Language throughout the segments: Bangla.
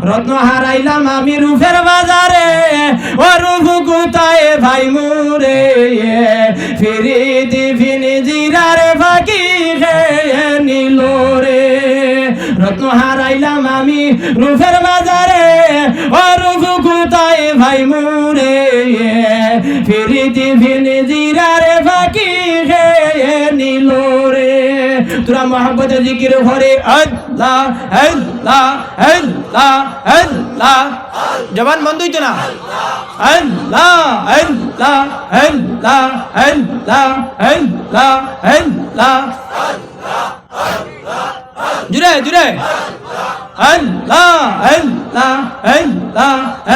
রত্ন হারাইলাম আমি রূপের বাজারে, ও রূপ কোথায় ভাই মোরে, ফিরিতি ফিনি জিরার ফাঁকি খেয়ে নিল রে। রত্ন হারাইলাম আমি রূপের বাজারে, ও রূপ কোথায় ভাই মোরে, ফিরিতি ফিনি জিরার ফাঁকি খেয়ে নিল রে। তোরা মহব্বতে জিকির ঘরে আল্লাহ আল্লাহ আল্লাহ আল্লাহ, জবান বন্ধ হইতো না, আল্লাহ আল্লাহ আল্লাহ আল্লাহ আল্লাহ আল্লাহ, জুড়ে জুড়ে আল্লাহ আল্লাহ আল্লাহ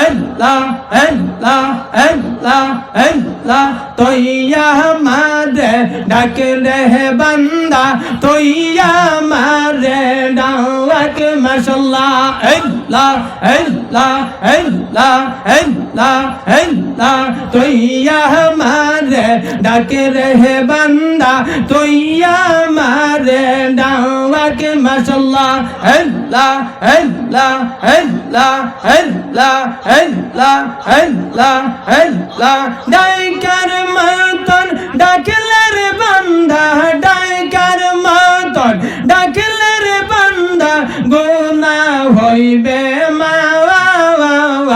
আল্লাহ আল্লাহ আল্লাহ আল্লাহ। তোইয়া মারে ডাকলে বান্দা, তোইয়া মারে ডাক মাশাআল্লাহ, আল্লাহ আল্লাহ আল্লাহ আল্লাহ আল্লাহ। তোইয়া মারে ডাকলে বান্দা, তোইয়া মারে ডাক মাশাআল্লাহ, আল্লাহ আল্লাহ আল্লাহ আল্লাহ আল্লাহ আল্লাহ আল্লাহ। ডাইকার মতন ডাকলে রে বান্দা, ডাইকার মতন ডাকলে রে বান্দা, গুনাহ হইবে মাওয়াব,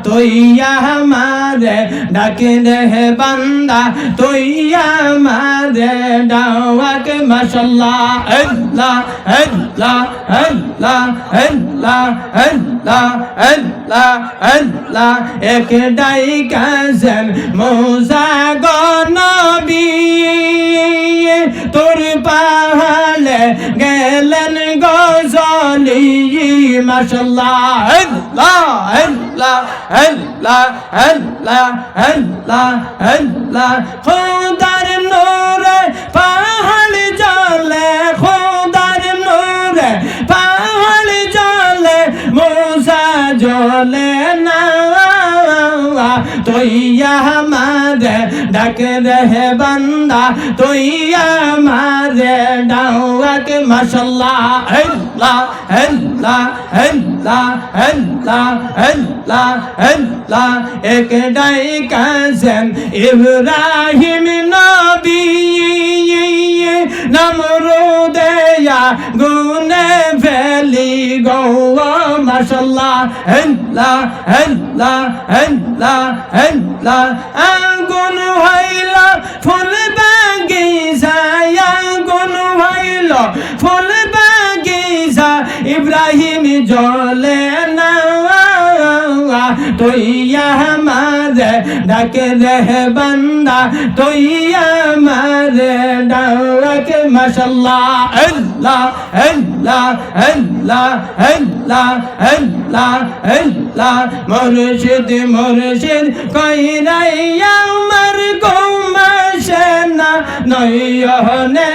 তোইয়া মারে ডাকলে হে বান্দা, তোইয়া মারে ডাক মাশাআল্লাহ, আল্লাহ আল্লাহ আল্লাহ আল্লাহ আল্লাহ আল্লাহ আল্লাহ। এক ডাইকাছেন মুসা গো নবী, তোর পাহাড়ে গেলেন গজলি মাশাআল্লাহ, আল্লাহ আল্লাহ আল্লাহ আল্লাহ আল্লাহ আল্লাহ। খোদার নূরে পাহাড় জ্বলে, খোদার নূরে পাহাড় জ্বলে, মুসা জ্বলে না, তোইয়া মারে ডাক রে বান্দা, তোইয়া মারে ডাক মাশাআল্লাহ, আল্লাহ আল্লাহ আল্লাহ আল্লাহ আল্লাহ আল্লাহ। এক ডাইকাছেন ইব্রাহিম নবী, নমরুদে গুনে ফেলি গো মাশাআল্লাহ, আল্লাহ আল্লাহ আল্লাহ আল্লাহ। আগুন হইল ফুল বাগিচা, আগুন হইল ফুল বাগিচা, ইব্রাহিম জ্বলে না, তোইয়া মারে ডাক রে বান্দা, তোইয়া মারে ডাক মাশাআল্লাহ, আল্লাহ আল্লাহ আল্লাহ আল্লাহ আল্লাহ আল্লাহ। মুর্শিদ মুর্শিদ কইরাই আমার ঘুমাসে না নয়নে,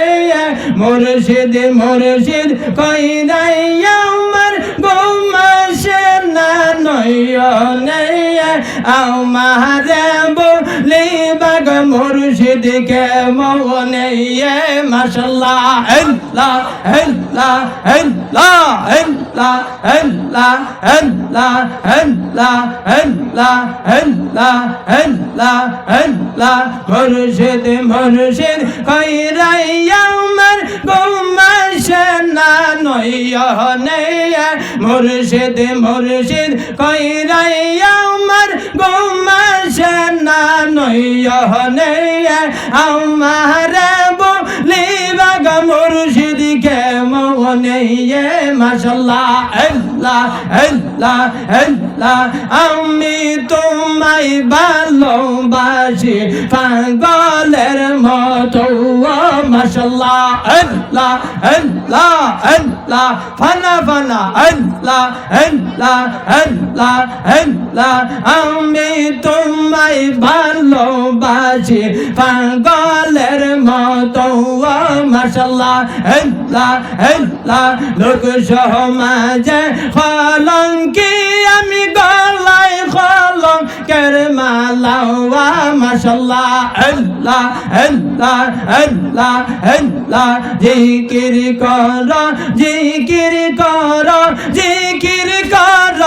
মুর্শিদ মুর্শিদ কইরাই আমার ঘুমাসে না নয়নে, আমারে বলিবা গো মুর্শিদ কে মনে মাশাআল্লাহ, আল্লাহ আল্লাহ আল্লাহ আল্লাহ আল্লাহ আল্লাহ আল্লাহ আল্লাহ আল্লাহ আল্লাহ আল্লাহ। মুর্শিদ মুর্শিদ কইরাই আমার ঘুমাসে না নয়নে, মুর্শিদ মুর্শিদ কইরাই আমার ঘুমাসে না নয়নে, আমারে বলিবা গো মুর্শিদ কে মনে মাশাআল্লাহ, আল্লাহ আল্লাহ আল্লাহ। আমি তোমায় ভালোবাসি পাগলের মতো মাশাআল্লাহ, আল্লাহ আল্লাহ আল্লাহ। ফানা ফানা আল্লাহ আল্লাহ আল্লাহ আল্লাহ। আমি তোমায় ভালোবাসি পাগলের মতো মাশাআল্লাহ, আল্লাহ আল্লাহ। লোক সমাজে কলঙ্কি আমি গলায় কলঙ্কের মালা মাশাআল্লাহ, আল্লাহ আল্লাহ আল্লাহ আল্লাহ। জিকির কর জিকির কর জিকির কর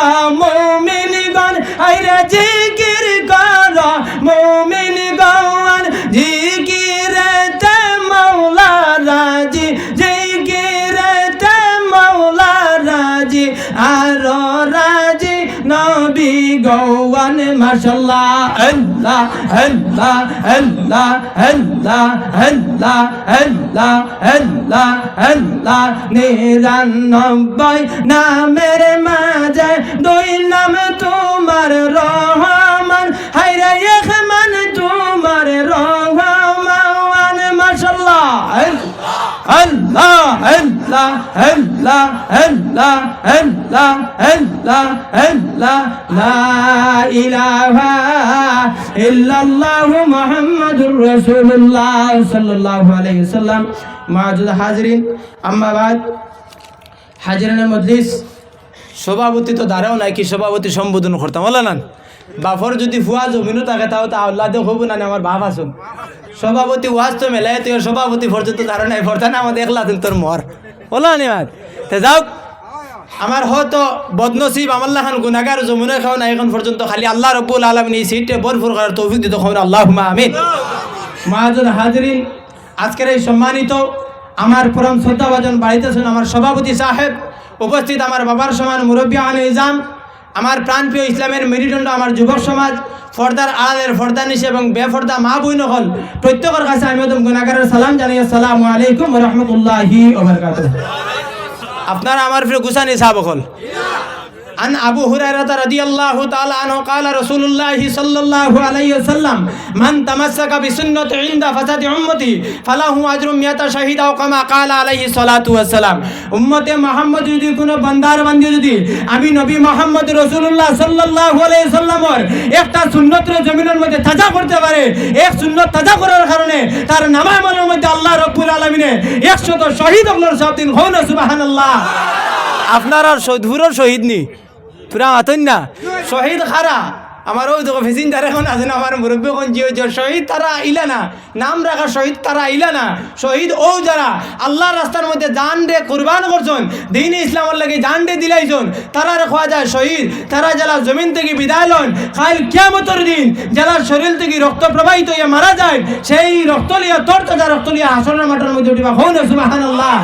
রাজি নবী গৌয়ান মাশাল্লাহ আল্লাহ আল্লাহ আল্লাহ আল্লাহ আল্লাহ আল্লাহ আল্লাহ আল্লাহ 99 নামের মাঝে দুই নাম তোমার রহমান হায়রে এক মান তোমার রহমান মাশাল্লাহ আল্লাহ আল্লাহ আল্লাহ আল্লাহ আল্লাহ আল্লাহ আল্লাহ লা ইলাহা ইল্লাল্লাহু মুহাম্মাদুর রাসূলুল্লাহ সাল্লাল্লাহু আলাইহি ওয়াসাল্লাম। মুআজ্জাজ হাজিরিন, আম্মা বাদ। হাজিরিনের মজলিস সভাপতি তো দাঁড়াও নাই, কি সভাপতি সম্বোধন করতাম বলা না। বাপর যদি ফুয়া জমিনও থাকে তাও তা আল্লাহ হব না, আমার বাপ আসুন সভাপতি ওয়াজ তো মেলায় তুই সভাপতি পর্যন্ত ধারণা নাই ভরতা না আমাদের একলা দিন তোর মর বলা নি তে যাও। আমার হয়তো বদনসিব আমাল্লা খান গুনাগার যমুনা খাও না এখন পর্যন্ত, খালি আল্লাহ রব্বুল আলামিন এই সিটে ভরপুর করার তৌফিক দিতে হবে আল্লাহুম্মা আমিন। মুআজ্জাজ হাজিরিন, আজকের এই সম্মানিত আমার পরম শ্রদ্ধাভাজন বাড়িতে আছেন আমার সভাপতি সাহেব, উপস্থিত আমার বাবার সমান মুরব্বী আল ইজাম, আমার প্রাণপ্রিয় ইসলামের মেরুদণ্ড আমার যুবক সমাজ, ফর্দার আলের ফর্দা নিশে এবং বেফর্দা মা বই নকল প্রত্যেকের কাছে আমি একদম গুনাহগারের সালাম জানাই। আসসালামু আলাইকুম ওয়া রাহমাতুল্লাহি ওয়া বারাকাতুহু। আপনারা আমার প্রিয় গুসানি সাহাব হল عن أبو هريرة رضي الله تعالى عنه قال رسول الله صلى الله عليه وسلم من تمسك بسنة عند فساد أمتي فله أجر 100 شهيد أو كما قال عليه الصلاة والسلام। উম্মতে মুহাম্মদ যদি কোনো বান্দার বান্দি যদি আমি নবী মুহাম্মদ রাসূলুল্লাহ সাল্লাল্লাহু আলাইহি সাল্লামের একটা সুন্নতের জমিনের মধ্যে তাজা করতে পারে, এক সুন্নত তাজা করার কারণে তার নামামলের মধ্যে আল্লাহ রাব্বুল আলামিনে 100 শহীদ হলোর সব দিন হন সুবহানাল্লাহ। আপনারা শহীদুর শহীদ নি পুরা আতন না শহীদ খারা আমার ওই দেখো ফেসিন তারা এখন আছে না, আমার মুরব্বী এখন যে শহীদ তারা আইলা না, নাম রাখা শহীদ তারা আইলা না, শহীদ ও যারা আল্লাহর রাস্তার মধ্যে জান রে কুরবান করছেন, দিন ইসলামের লাগে জান রে দিলাইছেন, তারা রেখা যায় শহীদ। তারা যারা জমিন থেকে বিদায় লন কাল কিয়ামতের দিন যারা শরীর থেকে রক্ত প্রবাহিত হয়ে মারা যায়, সেই রক্ত লিয়া তোর তাজা রক্ত লিয়া হাসরের মাঠের মধ্যে উঠিবা হন সুবহানাল্লাহ।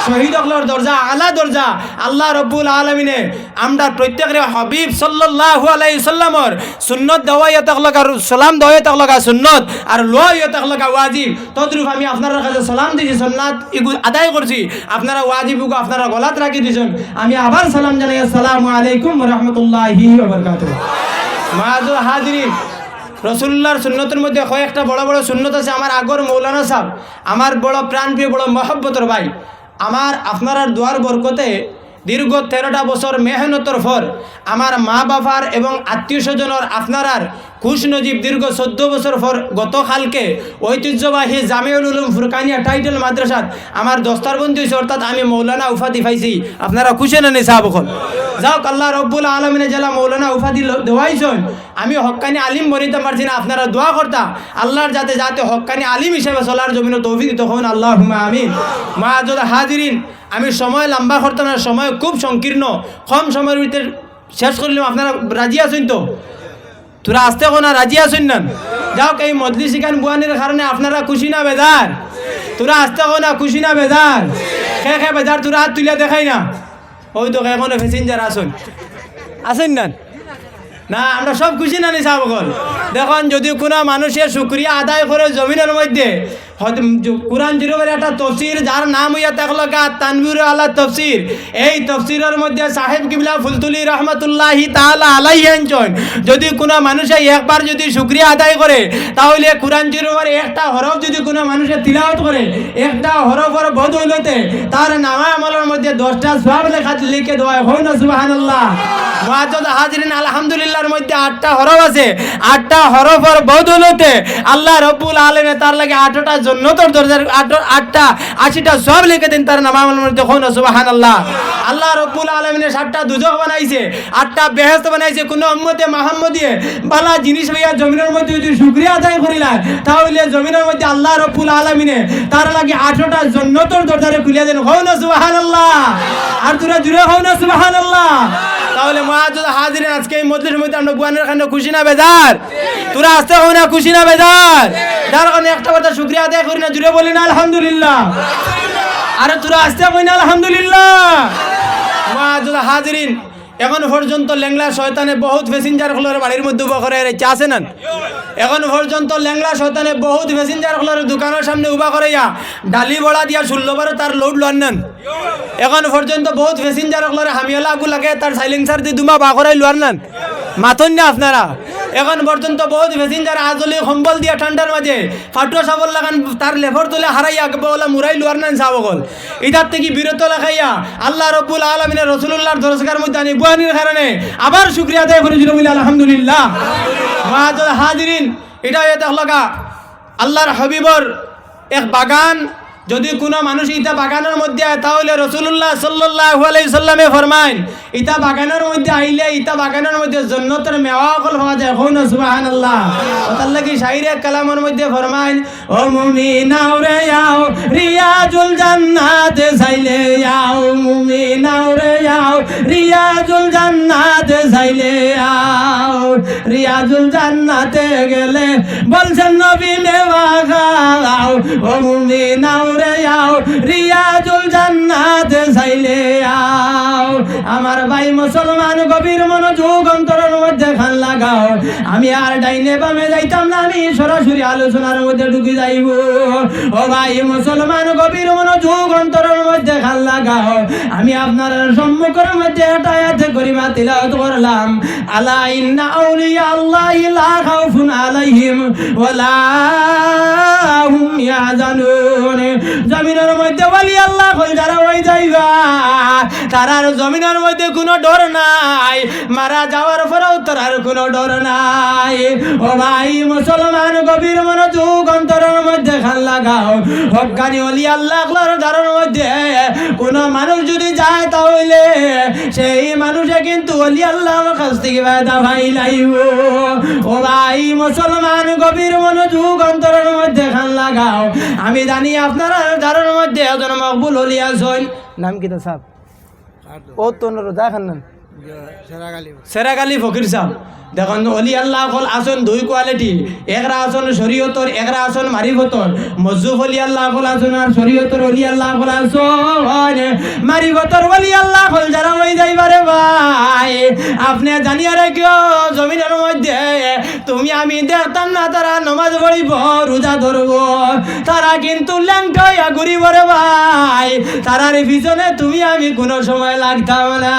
শহীদ হকলর দরজা আলা দরজা আল্লাহ রাব্বুল আলামিনে আমরা প্রত্যেকরে হাবিব সাল্লাল্লাহু আলাইহি সাল্লামের সুন্নত দেওয়াইয়া তাকলকা সালাম দেওয়াইয়া তাকলকা সুন্নত আর লোয়াইয়া তাকলকা ওয়াজিব। তদ্রুপ আমি আপনার কাছে সালাম দিছি, সুন্নাত ইগু আদায় করছি, আপনারা ওয়াজিবুগু আপনারা গলাত রাখি দিছেন, আমি আবার সালাম জানাই। আসসালামু আলাইকুম ওয়া রাহমাতুল্লাহি ওয়া বারাকাতুহু। মুআজ্জাজ হাজিরিন, রাসূলুল্লাহর সুন্নতের মধ্যে কয়েকটা বড় বড় সুন্নত আছে। আমার আগর মৌলানা সাহেব আমার বড় প্রাণপ্রিয় বড় মহব্বতের ভাই, আমার আপনার দোয়ার বরকতে দীর্ঘ 13টা বছর মেহনতর পর আমার মা বাবার এবং আত্মীয় স্বজনের আপনার খুশ নজিব দীর্ঘ 14 বছর পর গতকালকে ঐতিহ্যবাহী জামিউল উলুম ফুরকানিয়া টাইটেল মাদ্রাসাত আমার দস্তারবন্দি হয়েছে, অর্থাৎ আমি মৌলানা উপাধি পাইছি। আপনারা খুশি না নেই সাহাব হল যাও আল্লাহ রব্বুল আলমিনে জেলা মৌলানা উপাধি দেওয়াইছেন, আমি হক্কানি আলিম বনিতে পারছি না, আপনারা দোয়া করতা আল্লাহর যাতে যাতে হক্কানি আলিম হিসেবে চলার জমিন তৌফিক তখন আল্লাহুম্মা আমিন। মুআজ্জাজ হাজিরিন, আমি সময় লম্বা করতাম না, সময় খুব সংকীর্ণ, কম সময়ের ভিতরে শেষ করলাম। আপনারা রাজি আছেন তো? তোরা আসতে কোনা রাজি আছেন না? যাও এই মজলিস ইখান বুয়ানির কারণে আপনারা খুশি না বেজার? তোরা আসতে কোনা খুশি না বেজার? খে বেজার তোরা হাত তুলে দেখাই না, ওই তো এখনো প্যাসেঞ্জার আসেন না না, আমরা সব খুশি না নি সাহাবগণ। দেখুন যদি কোনো মানুষের শুকরিয়া আদায় করে জমিনের মধ্যে কুরআন শরীফের একটা তফসির যার নাম হইয়া থাকলো তানবীর আলা তফসির, এই তফসিরের মধ্যে সাহেব কিবলা ফুলতুলি রহমাতুল্লাহি তাআলা আলাইহি আনছেন, যদি কোনো মানুষে একবার যদি শুকরিয়া আদায় করে তাহলে কুরআন শরীফের একটা হরফ যদি কোনো মানুষে তিলাওয়াত করে একটা হরফের বদৌলতে তার নামা আমলের মধ্যে 10টা সওয়াব লিখে দেওয়া হয় না সুবহানাল্লাহ। মুআজ্জাজ হাজিরিন, আলহামদুলিল্লাহর মধ্যে 8টা হরফ আছে, 8টা হরফের বদৌলতে আল্লাহ রাব্বুল আলামিন তার লাগে 8টা জান্নাতের দরজার 8টা 80টা সওয়াব লিখে দেন তার নামার মধ্যে হয় না সুবহানাল্লাহ। আল্লাহ রাব্বুল আলামিন 7টা দুজখ বানাইছে, 8টা বেহেশত বানাইছে। কোন উম্মতে মুহাম্মদিয়ে ভালো জিনিস হইয়া জমিনের মধ্যে যদি শুকরিয়া আদায় করিলা তাহলে জমিনের মধ্যে আল্লাহ রাব্বুল আলামিন তার লাগে 8টা জান্নাতের দরজারে খুলে দেন হয় না সুবহানাল্লাহ। আর তোরা জুড়ে হয় না সুবহানাল্লাহ। তাহলে মুআজ্জাজ হাজিরিন, আজকে এই মজলিসের মধ্যে আমরা বুয়ানের কারণে খুশি না বেজার? তোরা আসতে হয় না খুশি না বেজার? যার কারণে একটা কথা শুকরিয়া আদায় করি না, জুড়ে বলি না আলহামদুলিল্লাহ। আরে তোরা আসতে হয় না আলহামদুলিল্লাহ। মুআজ্জাজ হাজিরিন, এখন পর্যন্ত ল্যাংলা শয়তানে বহুত প্যাসেঞ্জার গুলোর বাড়ির মধ্যে উবা করে রেখে আছে না? এখন পর্যন্ত ল্যাংলা শয়তানে বহুত প্যাসেঞ্জার গুলোর দোকানের সামনে উবা করে ডালি বড়া দিয়া 16 তার লোড লন নেন। এখন পর্যন্ত বহুত প্যাসেঞ্জার গুলোর হামিয়ালা আগু লাগে তার সাইলেন্সার দিয়ে দুমা বা করাই লোয়ার নেন, মাথন না আপনারা। এখন পর্যন্ত বহুত প্যাসেঞ্জার আজলি কম্বল দিয়া ঠান্ডার মাঝে ফাটুয়া সাবল লাগান তার লেফর তুলে হারাইয়া বলা মুরাই লোয়ার নেন সাবগল। ইটার থেকে বিরত লাগাইয়া আল্লাহ রব্বুল আলামিনের রাসূলুল্লাহর দরজগার মধ্যে আনি বুয়ানির কারণে আবার শুকরিয়া আদায় করেছিল বলে আলহামদুলিল্লাহ। মাআতুল হাজিরিন, এটা দেখলগা আল্লাহর হাবিবর এক বাগান। যদি কোনো মানুষ ইটা বাগানের মধ্যে আয় তাহলে রাসূলুল্লাহ সাল্লাল্লাহু আলাইহি সাল্লামে ফরমায় ইটা বাগানের মধ্যে আইলে ইটা বাগানের মধ্যে জান্নাতের মেওয়া ফল পাওয়া যায়। কইনা সুবহানাল্লাহ। আল্লাহ কি শাইরে কালামের মধ্যে ফরমায় ও মুমিনাও রে আও রিয়াজুল জান্নাতে যাইলে আও, মুমিনাও রে আও রিয়াজুল জান্নাতে যাইলে আও, রিয়াজুল জান্নাতে গেলে বলছেন নবী মেওয়া খাও। ও মুমিনাও রে আও রিয়াজুল জান্নাতে যাইলে আও। আমার ভাই মুসলমান গভীর মনোযোগ অন্তরের মধ্যে খান লাগাও। আমি আর ডাইনে বামে যাইতাম না, আমি সরাসরি আলোচনার মধ্যে ঢুকে যাইব। ও ভাই মুসলমান গভীর মনোযোগ অন্তরের মধ্যে খান লাগাও। আমি আপনার সম্মুখের মধ্যে একটা আয়াত করিমা তিলাওয়াত করলাম। আলা ইন্না আউলিয়া আল্লাহি লা খাউফুন আলাইহিম ওয়ালা হুম ইয়াহজানুন। জমিনের মধ্যে ওলি আল্লাহ কল যারা হয়ে যাইবা তারার জমিনের মধ্যে কোনো ডর নাই, মারা যাওয়ার পরেও তার কোনো ডর নাই। ও ভাই মুসলমান গভীর মনোযোগ অন্তরের মধ্যে খান লাগাও। হক্কানি ওলি আল্লাহ ধারণের মধ্যে কোনো মানুষ যদি যায় তাহলে সেই মানুষে কিন্তু ওলি আল্লাহর কাছ থেকে ফায়দা ভাই লাইব। ও ভাই মুসলমান গভীর মনোযোগ অন্তরের মধ্যে খান লাগাও। আমি জানি আপনারা ধারণের মধ্যে একজন মকবুল ওলি আছেন, নাম কি তো সাহেব? ও তো দেখান না, সেরাগালি ফকির সাহেব। দেখুন অলি আল্লাহ হল আসন দুই কোয়ালিটি, একরা আসন শরীয়তর, একরা আসন মারিফতর। মজুফ অলি আল্লাহ হল আসন আর শরীয়তর অলি আল্লাহ হল আসন মারিফতর অলি আল্লাহ হল যারা হয়ে যাইবারে ভাই আপনি জানিয়া রাখিও জমিনের মধ্যে তুমি আমি দেখতাম না তারা নমাজ পড়িব রোজা ধরব, তারা কিন্তু ল্যাংটাইয়া ঘুরিব রে ভাই। তারার পিছনে তুমি আমি কোনো সময় লাগতাম না,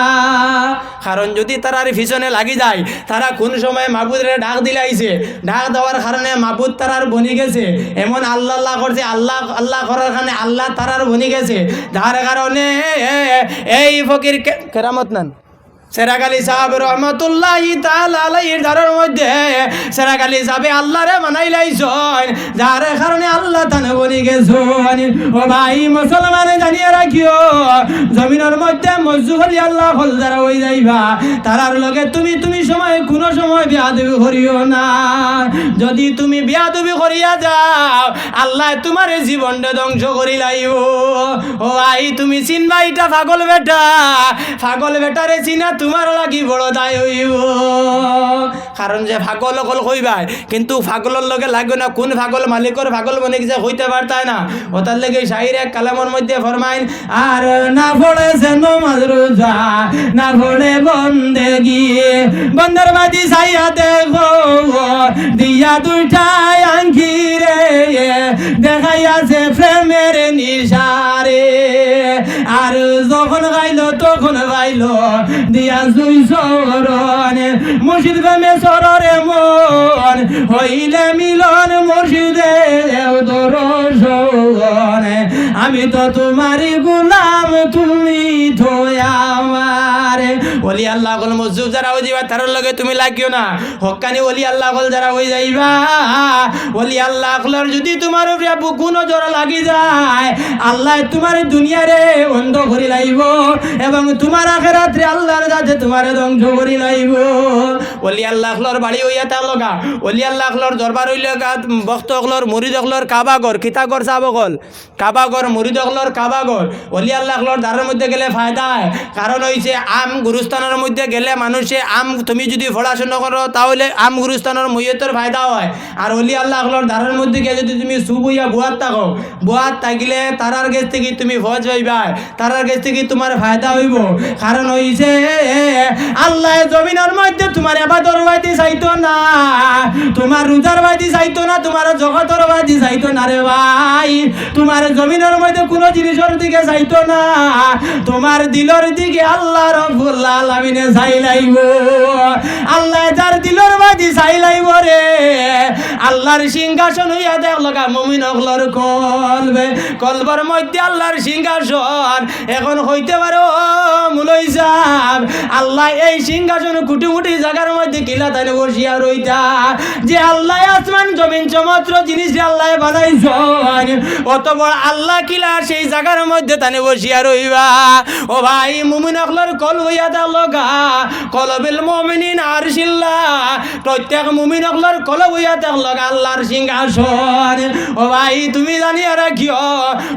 কারণ যদি তারার পিছনে লাগি যায় তারা কোন সময় মাহবুদরে ডাক দিলাইছে, ডাক দেওয়ার কারণে মাহবুদ তারার বনি গেছে। এমন আল্লাহ আল্লাহ করছে, আল্লাহ আল্লাহ করার কারণে আল্লাহ তারার বনি গেছে। যার কারণে এই ফকির কেরামত নান সেরাগালি সাহেব রহমতুল্লাহি তাআলা আলাইহির ধারের মধ্যে সেরাগালি সাহেব আল্লাহরে মানাই লাইছেন, যার কারণে আল্লাহ তানে বনি গেছেন। ও ভাই মুসলমানে জানিয়ে রাখিও জমিনের মধ্যে মজুব আলী আল্লাহ হল যারা হই যাইবা তারার লগে তুমি সময় কোনো সময় বিয়াদবি করিও না। যদি তুমি বিয়াদবি করিয়া যাও আল্লাহ তোমার জীবনটা ধ্বংস করি লাইব। ও ভাই তুমি চিনবা এটা পাগল বেটা, পাগল বেটারে চিনা তোমার লাগি বড় দায় হইব। কারণ যে পাগল অকল কইবাই কিন্তু পাগলের লগে লাগবে না, কোন পাগল মালিকর পাগল মনে যে হইতে পারতায় না। ও তার লেগে শাইরে কালামের মধ্যে ফরমাইন আর না পড়ে সে নমাজ রোজা না পড়ে বন্দেগি বন্দর বাদি সাইয়া দেখো দিয়া দুইটাই আঙ্কি রে দেখাইয়াছে প্রেমের নিশারে। আর যখন গাইলো তখন গাইলো দিয়া জুই সরণে মুর্শিদ প্রেমে সররে মন হইলে মিলন মুর্শিদে দরশনে। আমি তো তোমারই গোলাম তুমি তো আমার। ওলি আল্লাহ গল মজুব যারা হয়ে যাইবা তার লগে তুমি লাগিও না। হক্কানি ওলি আল্লাহ গল যারা হয়ে যাইবা ওলি আল্লাহ গলর যদি তোমার বুকু নজর লাগি যায় আল্লাহ তোমার দুনিয়ারে অন্ধ করি লাইব এবং তোমার আখিরাতে আল্লাহর কাছে তোমার ধ্বংস করি লাইব। ওলি আল্লাহর বাড়ি হইয়া থাকলগা ওলি আল্লাহর দরবার হইলগা ভক্তকলর মুরিদকলর কাবাগর কিতাগর চাবকল কাবাগর মুরিদকলর কাবাগর ওলি আল্লাহর দ্বারের মধ্যে গেলে ফায়দা হয় কারণ হইছে আম গুরুস্থানের মধ্যে গেলে মানুষে আম তুমি যদি পড়াশোনা করো তাহলে আম গুরুস্থানের মইয়তের ফায়দা হয় আর ওলি আল্লাহর দ্বারের মধ্যে গিয়ে যদি তুমি সুবইয়া বুয়াত থাকো বুয়াত থাকিলে তারার কাছ থেকে তুমি ফজ পাইবা তারার কাছ থেকে তোমার ফায়দা হইব কারণ হইছে আল্লাহ জমিনের মধ্যে তোমার ইবাদত বাইতে চাইতো না তোমার রোজার বাইতে চাইতো না তোমার জগতের বাইতে চাইতো না রে ভাই তোমার জমিনের মধ্যে কোনো জিনিসের দিকে চাইতো না তোমার দিলের দিকে আল্লাহ রাব্বুল আলামিনে চাই লাইব আল্লাহ যার দিলের বাইতে চাই লাইব রে আল্লাহর সিংহাসন হইয়া দেখলগা মুমিন হকলর কলবের মধ্যে আল্লাহর সিংহাসন এখন হইতে পারো মুলই সাহেব আল্লাহ এই সিংহাসন কুটিমুটি জায়গার মধ্যে কিলা তাইনে বসিয়া রইতা যে আল্লাহ আসমান জমিন সমস্ত জিনিস আল্লাহ বানাইছেন অত বড় আল্লাহ কিলা সেই জায়গার মধ্যে তাইনে বসিয়া রইবা ও ভাই মুমিন হকলর কল হইয়া দেখলগা কলবিল মুমিনিন আরশিল্লাহ প্রত্যেক মুমিন হকলর কল হইয়া দেখলগা আল্লাহর সিংহাসন ও ভাই তুমি জানিয়া রাখিও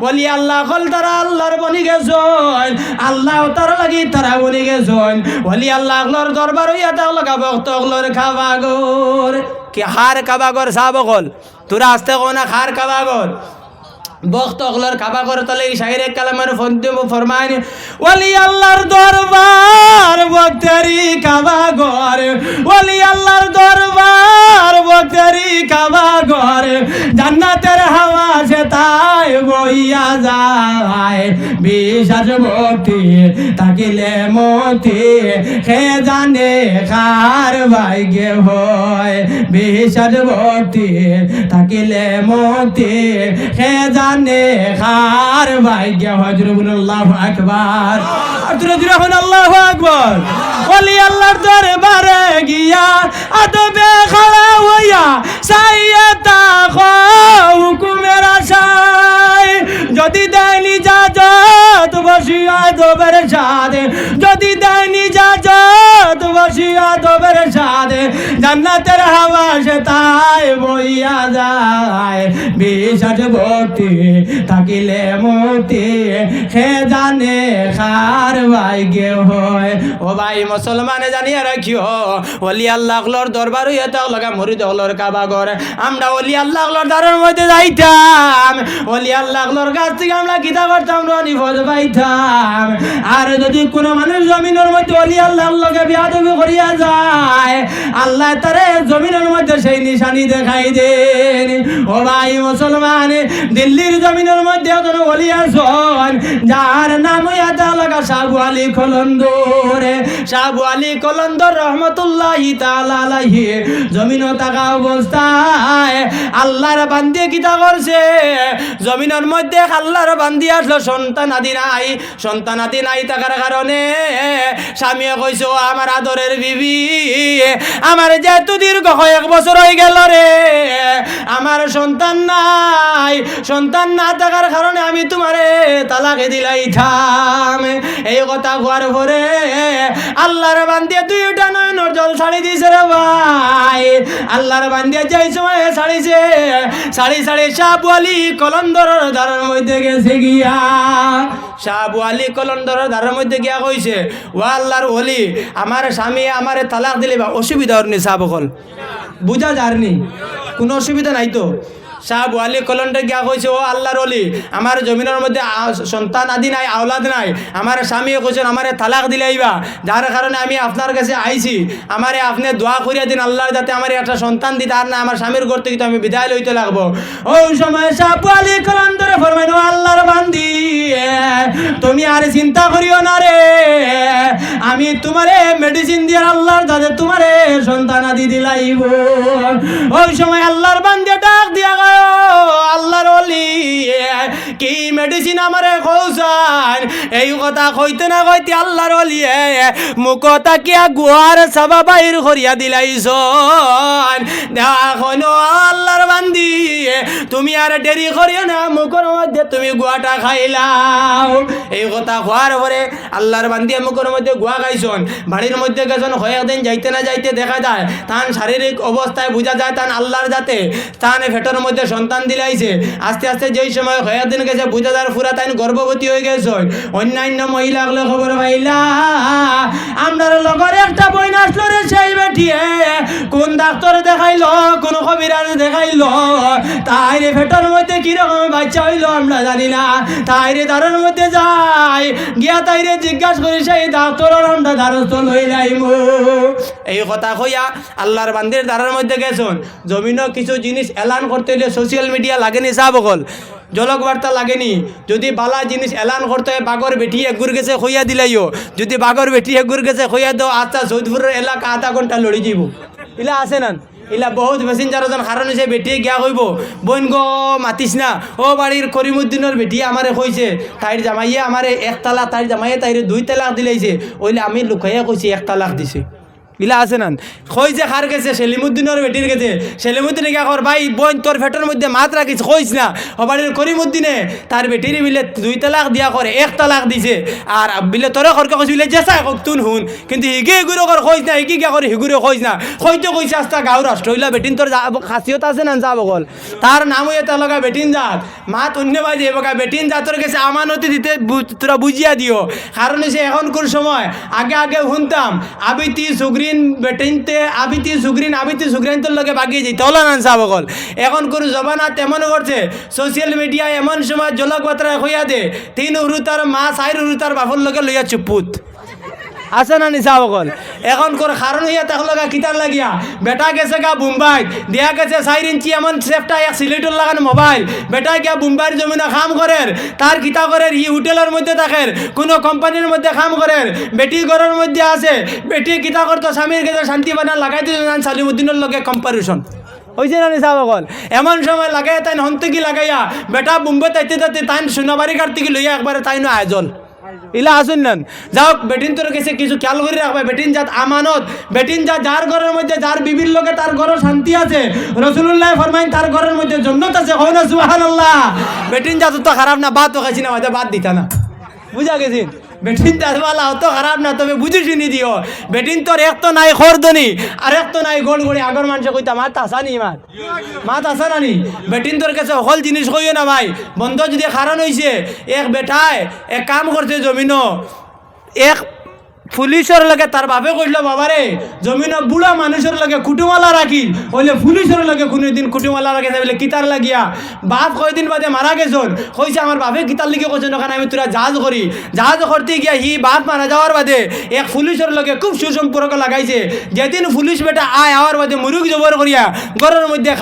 বলি আল্লাহ কল তারা আল্লাহর বনি গেছেন আল্লাহ তারা লাগি তারা বনি গেছেন বলি আল্লাহর দরবার হইয়া থাকলগা ভক্তগুলোর খাবাগর কি হার কাবাগর সাবকল তোরা আসতে কোনা হার কাবাগর ভক্তগুলোর কাবাগর তলে শাইরে কালামের ফরমায় ওলি আল্লাহর দরবার ভক্তেরি কাবাগর ওলি আল্লাহর দরবার ভক্তেরি কাবাগর জান্নাতের হাওয়া সে তাই বইয়া যায় বিশ্বাস ভক্তি তাকিলে মতি হে জানে কার ভাগ্যে হয় বিশ্বাস ভক্তি তাকিলে মতি হে জানে কার ভাগ্যে হয় আল্লাহু আকবার আল্লাহু আকবার ওলি আল্লাহর দরবারে গিয়া আদবে খড়া হইয়া সাইয়্যিদা হুকুমের আশায় যদি দেয়নি ইজাজত বসিয়া দবের সাথে যদি দেয়নি ইজাজত বসিয়া দবের সাথে জান্নাতের হাওয়া সে তাই বইয়া যায় বিশ্বাস ভক্তি থাকিলে মতি হে জানে কার ভাগ্যে হয় ও ভাই মুসলমানে জানিয়া রাখিও ওলি আল্লাহর দরবার হইয়া থাকলগা মুরিদগুলোর কাবাগর আমরা ওলি আল্লাহর দরবারের মধ্যে যাইতাম ওলি আল্লাহর কাছ থেকে আমরা কিতা করতাম রনি ফজ পাইতাম আর যদি কোনো মানুষ জমিনের মধ্যে ওলি আল্লাহর লগে বিয়াদবি করিয়া যায় আল্লাহ তারে জমিনের মধ্যে সেই নিশানি দেখাই দেন ও ভাই মুসলমান দিল্লির জমিনের মধ্যে কোন ওলি আছেন যার নাম হইয়া থাকলগা সাবু আলী কলন্দর সাবু আলী কলন্দর রহমতুল্লাহি তাআলা আলাইহি জমিন থাকা অবস্থায় আল্লাহর বান্দি কিতা করছে জমিনের মধ্যে আল্লাহর বান্দি আসলো সন্তান আদি নাই থাকার কারণে স্বামীয়ে কইছো আমার আদরের বিবি আমার যেহেতু দীর্ঘ 1 বছর হয়ে গেল রে আমার সন্তান না থাকার কারণে আমি তোমারে তালাকে দিলাইতাম এই কথা কোয়ার পরে আল্লাহর বান্দি দুইটা নয়নের জল ছাড়ি দিছে রে ভাই আল্লাহর বান্দি যাই সময় ছাড়িছে সাড়ি সাবু আলী কলন্দরের দ্বারের মধ্যে গেছে গিয়া সাবু আলী কলন্দরের দ্বারের মধ্যে গিয়া কইছে ও আল্লাহর ওলি আমার স্বামী আমারে তালাক দিলে বা অসুবিধা হরনি সাবকল বুঝা যারনি কোনো অসুবিধা নাই তো সাবু আলী কলন্ডে গিয়া কইছে ও আল্লাহর ওলি আমার জমিনের মধ্যে সন্তান আদি নাই আওলাদ নাই আমার স্বামী কইছেন আমারে তালাক দিলাইবা যার কারণে আমি আপনার কাছে আইছি আমারে আপনি দোয়া করিয়া দিন আল্লাহর যাতে আমার একটা সন্তান দিতে আর না আমার স্বামীর ঘর থেকে তো আমি বিদায় লইতে লাগবো ওই সময় সাবু আলী কলন্দরে ফরমাইলো আল্লাহর বান্দি তুমি আর চিন্তা করিও না রে আমি তোমারে মেডিসিন দিয়ে আল্লাহর যাতে তোমারে সন্তান আদি দিলাইব ওই সময় আল্লাহর বান্দি ডাক দিয়া আল্লাহর অলি কি মেডিসিন আমারে কৌসান এই কথা কইতে না কইতে আল্লাহর অলি মুখ তাকিয়া গুয়ার সাবা বাইর করিয়া দিলাইছন দেখো আল্লাহর বান্দি তুমি আর দেরি করিও না মুখের মধ্যে তুমি গুয়াটা খাইলাও এই কথা খোয়ার পরে আল্লাহর বান্দি মুখের মধ্যে গুয়া খাইছন বাড়ির মধ্যে গেছন কয়েকদিন যাইতে না যাইতে দেখা যায় তান শারীরিক অবস্থায় বোঝা যায় তান আল্লাহর যাতে তান ফেটের মধ্যে সন্তান দিলাইছে আস্তে আস্তে যেই সময় কয়েকদিন গেছে বোঝা যায় পুরা তাই গর্ভবতী হয়ে গেছন অন্যান্য মহিলাগুলো খবর পাইলা আমরার লগর একটা বইন আসলো রে সেই বেটিয়ে কোন ডাক্তার দেখাইলো কোন কবিরাজ দেখাইলো তাইরে ফেটের মধ্যে কিরকম বাচ্চা হইলো আমরা জানি না তাইরে দাঁড়ার মধ্যে যাই গিয়া তাইরে জিজ্ঞাসা করি সেই ডাক্তার আমরা দ্বারস্থ লইলাইমু এই কথা কইয়া আল্লাহর বান্দির দ্বারার মধ্যে গেছুন জমিনও কিছু জিনিস এলান করতে হইলে সোশ্যাল মিডিয়া লাগেনি সাবকল জলক বার্তা লাগেনি যদি বালা জিনিস এলান করতে হয় বাগর বেটি একগুর গেছে খইয়া দিলাইও যদি বাগর বেটি একগুর গেছে খইয়া দাও আচ্ছা সৌদপুরের এলাকা আধা ঘন্টা লড়ি যাব ইলা আছে না ইলা বহুত প্যাসেঞ্জার ওজন কারণ হয়েছে বেটিয়ে গিয়া কইব বোন গো মাতিস না ও বাড়ির করিমুদ্দিনের বেটিয়ে আমারে কইছে তাইর জামাইয়ে আমারে 1 তালাক তাইর জামাইয়ে তাইরে 2 তালাক দিলাইছে ওইলে আমি লুকাইয়া কইছি 1 তালাক দিছে ইলা আছে না কই যে কার গেছে সেলিমুদ্দিনের বেটির গেছে সেলিমুদ্দিনে গিয়া কর ভাই বোন তোর ফেটের মধ্যে মাত রাখিস কইস না ও বাড়ির করিমুদ্দিনে তার বেটির বিলে 2 তালাক দিয়া করে 1 তালাক দিছে আর বিলে তোরে করকে কইছ বিলে জেসা তুন হুন কিন্তু হিগে গুরো কর কইস না হিগি গিয়া করে হিগুরে কইস না কইতে কইছে আস্তা গাঁও রাষ্ট্র ইলা বেটিন তোর খাসিয়ত আছে না যাব বল তার নাম হইয়া তা লগা বেটিন জাত মা তুন্নে বাজে বকা বেটিন জাতর কাছে আমানতি দিতে তোরা বুঝিয়া দিও কারণ সে এখন কোন সময় আগে আগে শুনতাম আবিতি সুগ্রি বেটিনতে আবিতি সুগ্রিন তোর লগে বাগিয়ে যেতে হলো না সাবকল এখন কোন জবানা তেমন করছে সোশ্যাল মিডিয়া এমন সময় জলক বাত্রায় হইয়া দে 3 উরুতার মা 4 উরুতার বাপর লগে লইয়া চুপুত আছে না নিসা বকল এখন কোর কারণ হইয়া তাক লগা কিতার লাগিয়া বেটা গেছে গা মুম্বাই দিয়া গেছে 4 ইঞ্চি এমন সেফটা এক সিলেটর লাগানো মোবাইল বেটা গিয়া মুম্বাইয়ের জমিনে কাম করের তার কিতা করের ই হোটেলের মধ্যে থাকের কোনো কোম্পানির মধ্যে কাম করের বেটি ঘরের মধ্যে আছে বেটি কিতা করতো স্বামীর কাছে শান্তি বানা লাগাই দিত সালিমুদ্দিনের লগে কম্পারিশন হয়েছে না নিসা বকল এমন সময় লাগাই তাই হন্তকি লাগাইয়া বেটা মুম্বাই তাইতে তাইতে তাই সোনাবাড়ি কার থেকে লইয়া একবারে তাই না আয়োজন ইলা আসুন না যাও বেটিন তোর কাছে কিছু খেয়াল করে রাখবে বেটিন জাত আমানত বেটিন জাত যার ঘরের মধ্যে যার বিবির লোকে তার ঘরে শান্তি আছে রাসূলুল্লাহ ফরমাইন তার ঘরের মধ্যে জান্নাত আছে কও না সুবহানাল্লাহ বেটিন জাত তো খারাপ না বাত তো খাইছি না বাদ দিতা না বুঝা গেছিন বেটিন দাসওয়ালা অত খারাপ না তবে বুঝে শুনি দিও বেটিন তোর এক তো নাই খরদনি আর এক তো নাই গোড় গোড়ি আগর মানুষ কইতা মাত আসানি মাত আসানি বেটিন তোর কাছে সকল জিনিস কইও না ভাই বন্ধ যদি কারণ হইছে এক বেটায় এক কাম করছে জমিনও এক পুলিশের লগে তার বাপে কইল বাবারে জমিন বুড়া মানুষের লগে কুটুমালা রাখি হইলে পুলিশের লগে কোনোদিন কুটুমালা রাখে বলে কিতার লাগিয়া বাপ কয়দিন বাদে মারা গেছন কইছে আমার বাপে কিতার লিগে কইছে ওখানে আমি তোরা জাহাজ করি জাহাজ করতে গিয়া হি বাপ মারা যাওয়ার বাদে এক পুলিশের লগে খুব সুসম্পর্ক লাগাইছে যেদিন পুলিশ বেটা আয় আওয়ার বাদে মুরুগ জবর করিয়া ঘরের মধ্যে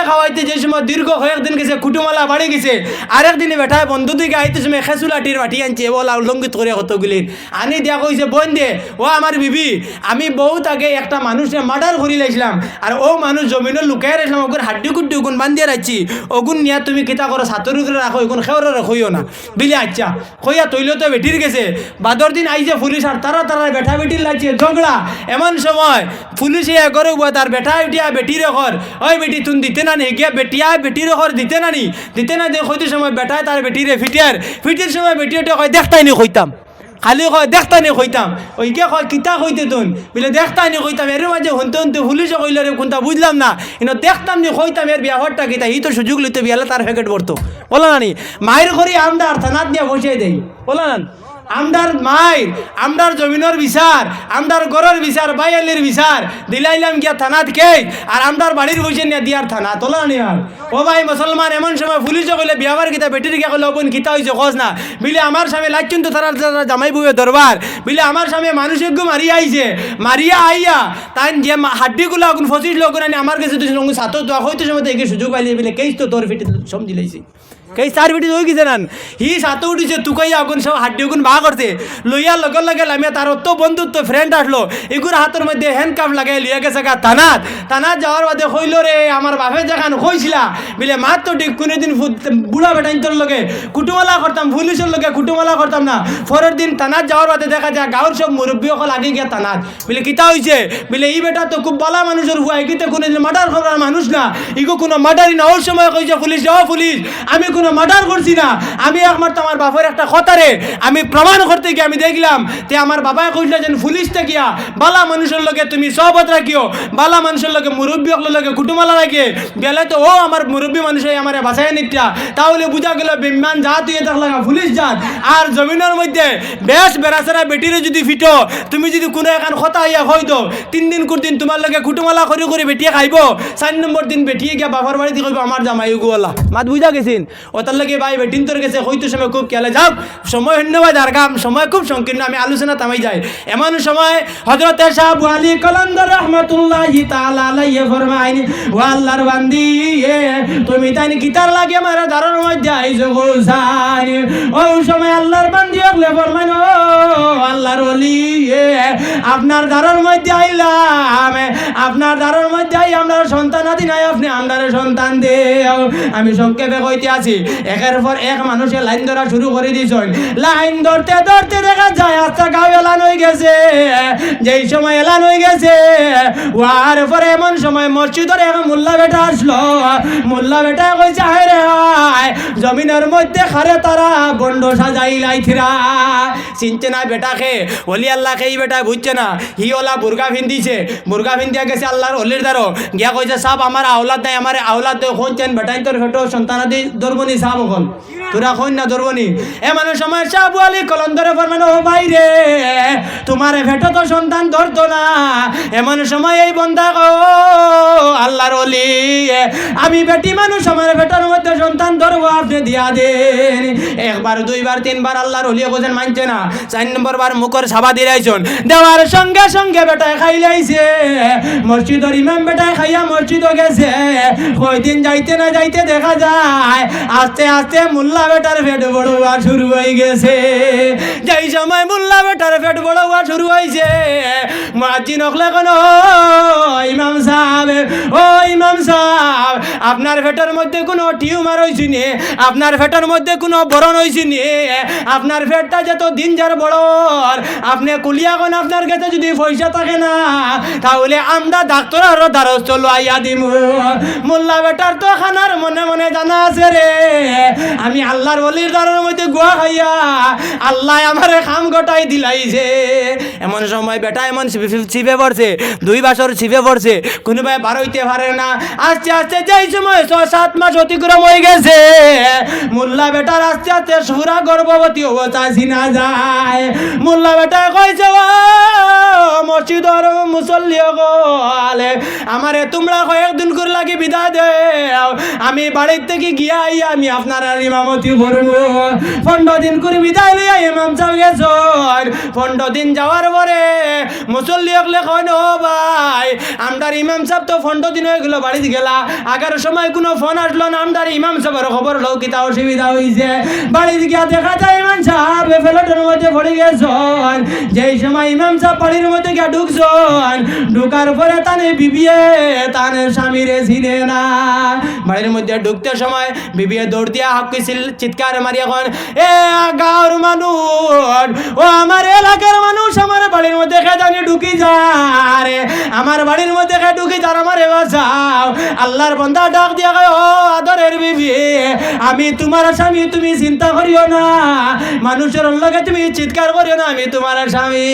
খাওয়াইতে যে সময় দীর্ঘ কয়েকদিন গেছে কুটুমালা বাড়ি গেছে আরেকদিনে বেটায় বন্ধু দিকে আইতে সময় খেসুলাটির বাটি আনছে বলা লঙ্গিত করে কতগুলি আনি দিয়া কইছে বোন দে ও আমার বিবি আমি বহুত আগে একটা মানুষে মার্ডার করি লাইছিলাম আর ও মানুষ জমিনে লুকাই রাখলাম ওগুন হাড্ডি কুড্ডি ওগুন বান্ধিয়ে রাখছি ওগুন নিয়া তুমি কিতা করো ছাতর উপরে রাখো ওগুন খেওরে রাখইও না বিলে আচ্ছা কইয়া তৈল তো বেটির গেছে বাদর দিন আইছে পুলিশ আর তারা বেটা বেটির লাগছে ঝগড়া এমন সময় পুলিশে করে তার বেটা উঠিয়া বেটির ঘর ওই বেটি তুমি দিতে না নি গিয়া বেটিয়া বেটির ঘর দিতে না দিয়ে কইতে সময় বেটায় তার বেটিরে ফিটির সময় বেটি ওটা কয় দেখতাই নি কইতাম খালি কয় দেখতানি কইতাম ওইকে কয় কিতা কইতে তুন বলে দেখতানি কইতাম এর মাঝে হনতে পুলিশে কইল রে কোনটা বুঝলাম না কিন্তু দেখতাম নি কইতাম এর বিয়াহরটা কিতা ই তো সুযোগ লইতে বিয়ালে তার প্যাকেট পড়তো বলো না নি মায়ের ঘরে আমরা থানাত দিয়ে বসিয়ে দেই বলো না আমদার মায়ের আমদার জমিনের বিচার আমদার গরের বিচার বাইয়ালির বিচার দিলাইলাম গিয়া থানাত কে আর আমদার বাড়ির বসে নিয়ে দিয়ার থানা তোলা নি আর ও ভাই মুসলমান এমন সময় পুলিশে কইলে বিয়াবার কিতা বেটির গিয়া কইলে বোন কিতা হইছে খোঁজ না বিলে আমার সামনে লাইচুন তো তারা জামাই বুয়ে দরবার বিলে আমার সামনে মানুষের গো মারিয়া আইছে মারিয়া আইয়া তাই যে হাড্ডিগুলো আগুন ফসিস লোক আনি আমার কাছে তুই সঙ্গে সাথে দোয়া হইতে সময় এই সুযোগ পাইলে বিলে কেইস তো তোর ফিটে সমঝি লাইছি কই চার বেটি হয়ে গেছে নান হি সাথে উঠিছে তুকাইয়া আগুন সব হাড্ডি উগুন বা করছে লইয়া লগে লগে লামিয়া তার অত বন্ধুত্ব ফ্রেন্ড আসলো এগুর হাতের মধ্যে হ্যান্ড কাপ লাগাই লিয়া গেছে গা তানাত তানাত যাওয়ার বাদে কইল রে আমার বাপে যেখান কইছিলা বিলে মাত তো ঠিক কোনোদিন বুড়া বেটাইন তোর লগে কুটুমালা করতাম পুলিশের লগে কুটুমালা করতাম না পরের দিন তানাত যাওয়ার বাদে দেখা যায় গাঁর সব মুরব্বী সকল আগে গিয়া তানাত বিলে কিতা হইছে বিলে এই বেটা তো খুব বালা মানুষের হুয়া এগিতে কোনোদিন মার্ডার করার মানুষ না ইগো কোনো মার্ডারই না ওর সময় কইছে পুলিশ যাও পুলিশ আমি কোনো মার্ডার করছি না আমি একমাত্র আমার বাবার একটা কথারে আমি প্রমাণ করতে গিয়ে আমি দেখলাম তে আমার বাবা কইল যে পুলিশতে গিয়া বালা মানুষের লগে তুমি সহবত রাখিও বালা মানুষের লগে মুরব্বী সকলের লগে কুটুমালা রাখে বেলে তো ও আমার মুরব্বী মানুষে আমার বাসায় নিত্যা তাহলে বুঝা গেল বিমান জাত হয়ে থাকলা পুলিশ জাত আর জমিনের মধ্যে বেশ বেড়াচেরা বেটিরে যদি ফিটো তুমি যদি কোনো এখন কথা হইয়া হয়তো 3 দিন দিন তোমার লগে কুটুমালা করে করে বেটিয়ে খাইব 4 নম্বর দিন বেটিয়ে গিয়া বাবার বাড়িতে কইব আমার জামাই গুলা মাত বুঝা গেছেন ও তার লগে ভাই বেটিন তোর গেছে হয়তো সময় খুব খেলে যাও সময় ধন্যবাদ আর কাম সময় খুব সংকীর্ণ আমি আলোচনা থামাই যাই এমন সময় হযরত শাহ আলী কলন্দর রাহমাতুল্লাহি তাআলা আলাইহি ফরমাইন ও আল্লাহর বান্দি তুমি তাইনি কিতার লাগে মারা দারুর মধ্যে আইছো গোসান ও সময় আল্লাহর বান্দি হলে ফরমাইন ও আল্লাহর ওলি আপনার দারুর মধ্যে আইলাম আপনার দারুর মধ্যে আই আমরা সন্তান আদি নাই আপনি আমরারে সন্তান দেও আমি সংক্ষেপে কইতে আছি একের পর এক মানুষে লাইন ধরা শুরু করে দিয়েছেন লাইন ধরতে ধরতে দেখা যায় আচ্ছা গাঁও এলান হয়ে গেছে যেই সময় এলান হয়ে গেছে ওয়ার পরে এমন সময় মসজিদের এক মোল্লা বেটা আসলো মোল্লা বেটা কইছে হায় রে হায় জমিনের মধ্যে খারে তারা বন্ড সাজাই লাইছিরা চিনতে না বেটাকে ওলি আল্লাহ এই বেটা বুঝছে না হি ওলা বুর্গা ভিন্দিছে বুর্গা ভিন্দিয়া গেছে আল্লাহর অলির দ্বারো গিয়া কইছে সাব আমার আওলাদ নাই আমার আওলাদ দেও খোঁজছেন বেটাই তোর ফেটো সন্তানাদি দরবনি সাব হল তোরা খোঁজ না দরবনি এমন সময় শাহ আলী কলন্দরে ফরমান ও ভাই রে তোমার ফেটো তো সন্তান ধরতো না এমন সময় এই বন্দা গো আল্লাহর অলি আমি বেটি মানুষ আমার ফেটোর মধ্যে সন্তান ধরবো আপনি দিয়া দেন একবার দুইবার তিনবার আল্লাহর অলি কোজেন মানছে না 4 নম্বর বার মুখর সাবা দিলাইছন দেওয়ার সঙ্গে সঙ্গে বেটায় খাইলাইছে মসজিদের ইমাম বেটায় খাইয়া মসজিদও গেছে কয়দিন যাইতে না যাইতে দেখা যায় আস্তে আস্তে মোল্লা বেটার পেট বড় হওয়া শুরু হয়ে গেছে যেই সময় মোল্লা বেটার পেট বড় হওয়া শুরু হয়েছে মুয়াজ্জিন হকলে কোন ইমাম সাহেব ও ইমাম সাহেব আপনার পেটের মধ্যে কোনো টিউমার হইছে নি আপনার পেটের মধ্যে কোনো বরণ হইছে নি আপনার পেটটা যত দিন যার বড় আপনি কুলিয়া কোন আপনার কাছে যদি পয়সা থাকে না তাহলে আমরা ডাক্তারের দ্বারস্থ লইয়া দিমু মোল্লা বেটার তো খানার মনে মনে জানা আছে রে আমি আল্লাহর ওলির দ্বারের মধ্যে গোয়া খাইয়া আল্লাহ আমারে খাম গটাই দিলাইছে এমন সময় বেটা এমন ছিপে পড়ছে 2 বছর ছিপে পড়ছে কোনোভাবে বার হইতে পারে না আস্তে আস্তে যেই সময় 6-7 মাস অতিক্রম হয়ে গেছে মোল্লা বেটার আস্তে আস্তে সুরা গর্ভবতী অবস্থা চিনা যায় মোল্লা বেটা কইছে মসজিদর মুসল্লি গলে আমারে তোমরা কয়েকদিন করে লাগে বিদায় দেও আমি বাড়ির থেকে গিয়া আমি আপনার ইমামতি করবো 15 দিন করে বিদায় লইয়া ইমাম সাহেব গেছেন 15 দিন যাওয়ার পরে মুসল্লি হকলে কয় ও ভাই আমদার ইমাম সাহেব তো 15 দিন হয়ে গেল বাড়িতে গেলা আগের সময় কোনো ফোন আসলো না আমদার ইমাম সাহেবের খবর লো কিতা অসুবিধা হয়েছে বাড়িতে গিয়া দেখা যায় ইমাম সাহেব ফেলটের মধ্যে পড়ে গেছেন যেই সময় ইমাম সাহেব বাড়ির মধ্যে গিয়া ঢুকছেন ঢুকার পরে তানে বিবিয়ে তানের স্বামীরে চিনে না বাড়ির মধ্যে ঢুকতে সময় বিবিয়ে দৌড় দিয়া হাঁকিছিল চিৎকার মারি এখন এ গাঁর মানুষ ও আমার এলাকার মানুষ আমার বাড়ির মধ্যে জানি ঢুকি যারে আমার বাড়ির মধ্যে ঢুকি যার আমার বাঁচাও আল্লাহর বান্দা ডাক দিয়া কয় ও আদরের বিবি আমি তোমার স্বামী তুমি চিন্তা করিও না মানুষের লগে তুমি চিৎকার করিও না আমি তোমার স্বামী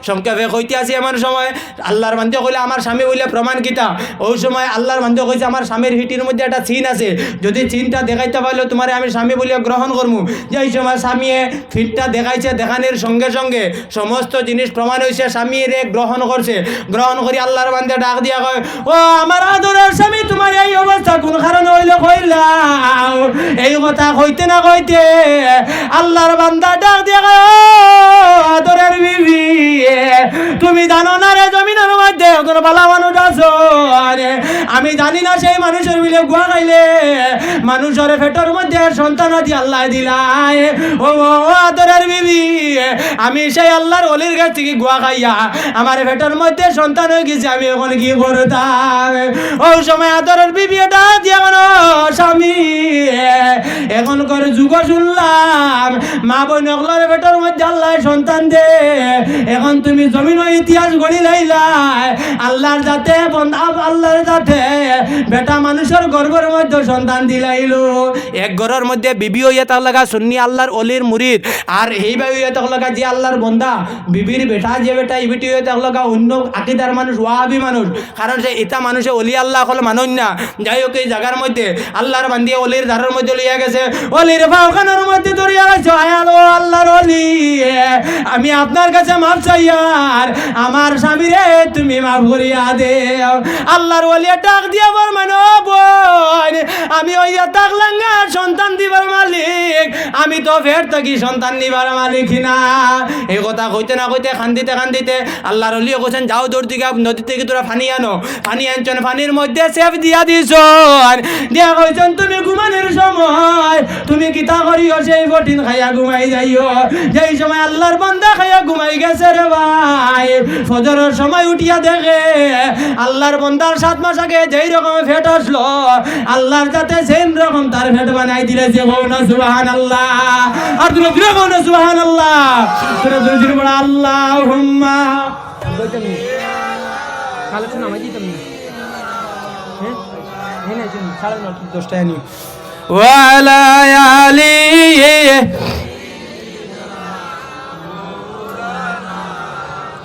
সংক্ষেপে কইতে আছি এমন সময় আল্লাহর বান্দা কইলে আমার স্বামী বলে প্রমাণ কিতা ওই সময় আল্লাহর বান্দা কইছে আমার স্বামীর হিটির মধ্যে একটা চিন আছে যদি চিনটা দেখাইতে পারলে তোমার আমি স্বামী বলে গ্রহণ করবো যেই সময় স্বামী ফিটটা দেখাইছে দেখানোর সঙ্গে সঙ্গে সমস্ত জিনিস প্রমাণ হয়েছে স্বামীরে গ্রহণ করছে গ্রহণ করি আল্লাহর বান্দা ডাক দিয়া কয় ও আমার আদরের স্বামী তোমার এই অবস্থা কোন কারণে হইলে কইলাও এই কথা কইতে না কইতে আল্লাহর বান্দা ডাক দিয়া কয় ও আদরের বিবি তুমি জানো না রে জমিনের মধ্যে একজন ভালো মানুষ আছো আরে আমি জানি না সেই মানুষের মিলে গুয়া খাইলে মানুষের পেটের মধ্যে সন্তান দিয়ে আল্লাহ দিলাই ও আদরের বিবি আমি সেই আল্লাহর অলির কাছ থেকে গুয়া খাইয়া আমার পেটের মধ্যে সন্তান হয়ে গেছে আমি এখন কি করতাম ওই সময় আদরের বিবি এটা দিয়ে স্বামী এখন করে যুগ শুনলাম মা বোন অগলার পেটের মধ্যে আল্লাহ সন্তান দে এখন তুমি জমিন ইতিহাস গড়ি লাইলাই আল্লাহর যাতে আল্লাহর যাতে বেটা মানুষের গর্বের মধ্যে সন্তান দিলাইলো এক ঘরের মধ্যে বিবি হইয়া তার লাগা সুন্নি আল্লাহর অলির মুরিদ আর এইভাবে হইয়া তার লাগা যে আল্লাহর বন্দা বিবির বেটা যে বেটা এই বেটি হইয়া তার লাগা অন্য আকিদার মানুষ ওয়াহাবি মানুষ কারণ সে ইতা মানুষে অলি আল্লাহ হল মানুষ না যাই হোক এই জায়গার মধ্যে আল্লাহর বান্দিয়া অলির ধারের মধ্যে লইয়া গেছে অলির ফাওখানের মধ্যে ধরিয়া গেছে আয়ালো আল্লাহর অলি আমি আপনার কাছে মাফ চাই আর আমার স্বামীরে তুমি মাফ করিয়া দে আল্লাহর ওলি ডাক দিয়া বল মানে বোন আমি ওইয়া তাকলাঙ্গা সন্তান দিবার মালিক আমি তো ফের থাকি সন্তান দিবার মালিক না এই কথা কইতে না কইতে কান্দিতে আল্লাহর ওলি কইছেন যাও দূর থেকে নদী থেকে তোরা পানি আনো পানি আনছেন পানির মধ্যে সেফ দিয়া দিছন দিয়া কইছেন তুমি ঘুমানোর সময় তুমি কিতা করিও সেই বটিন খাইয়া ঘুমাই যাইও যেই সময় আল্লাহর বান্দা খাইয়া ঘুমাই গেছে রে ভাই ফজরের সময় উঠিয়া দেখে আল্লাহর বান্দার 7 মাস আগে যেই রকম ফেট আসলো আল্লাহর যাতে সেম রকম তার ফেট বানাই দিলে যে কওনা সুবহানাল্লাহ আর তুমি দূরে কওনা সুবহানাল্লাহ তোরা দূরে বড় আল্লাহুম্মা কালে তো নামাই দিতাম না হ্যাঁ না জন 9:30 10টায় নি ওয়ালা আলি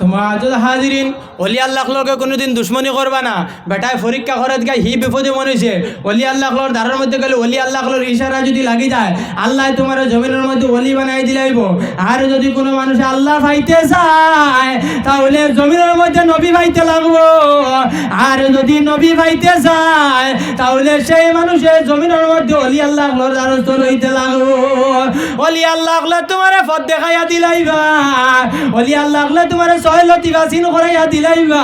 তোমার হাজিরিন অলি আল্লাহকে কোনোদিন দুশ্মনী করবা না বেটায় পরীক্ষা খরচ গায়ে হি বিপদে মনেছে অলি আল্লাহর ধারার মধ্যে গেলে অলি আল্লাহর ইশারা যদি লাগি যায় আল্লাহ তোমার জমিনের মধ্যে অলি বানাই দিলাইব আর যদি কোনো মানুষ আল্লাহ পাইতে চায় তাহলে জমিনের মধ্যে নবী পাইতে লাগবো আর যদি নবী পাইতে চায় তাহলে সেই মানুষের জমিনের মধ্যে অলি আল্লাহর দ্বারস্থ হইতে লাগবো অলি আল্লাহ তোমার পথ দেখাইয়া দিলাইবা অলি আল্লাহ তোমার ছয় লতিফা চিন করাইয়া দিলাইবা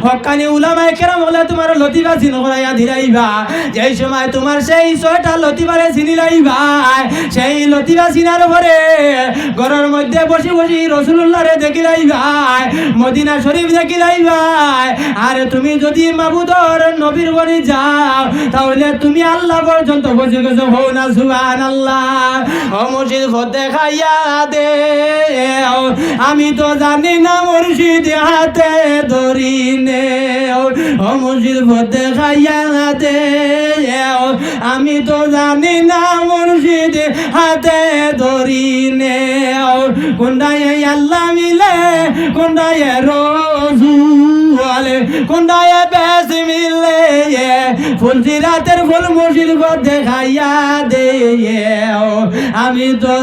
হক্কানি উলামায়ে কেরাম হলে তোমার লতিফা চিন করাইয়া দিলাইবা যেই সময় তোমার সেই ছয়টা লতিফারে চিনি লাইবা সেই লতিফা চিনার পরে ঘরের মধ্যে বসি বসি রাসূলুল্লাহরে দেখি লাইবা মদিনা শরীফ দেখি লাইবা আর তুমি যদি মাবুদর নবীর বাড়ি যাও তাহলে তুমি আল্লাহ পর্যন্ত বসে গেছো হও না সুবহানাল্লাহ ও মুর্শিদ পথ দেখাইয়া দে আমি তো জানি না মুর্শিদ হাতে ধরি নে ও মুর্শিদ পথ দেখাইয়া দে আমি তো জানি না মুর্শিদ হাতে ধরি নে কোনটায় আল্লাহ মিলে কোনটায় রসুল কোনটায় বেশ মিলে ফুলসিরাতের ফুল মুর্শিদ পথ দেখাইয়া দে আমি তো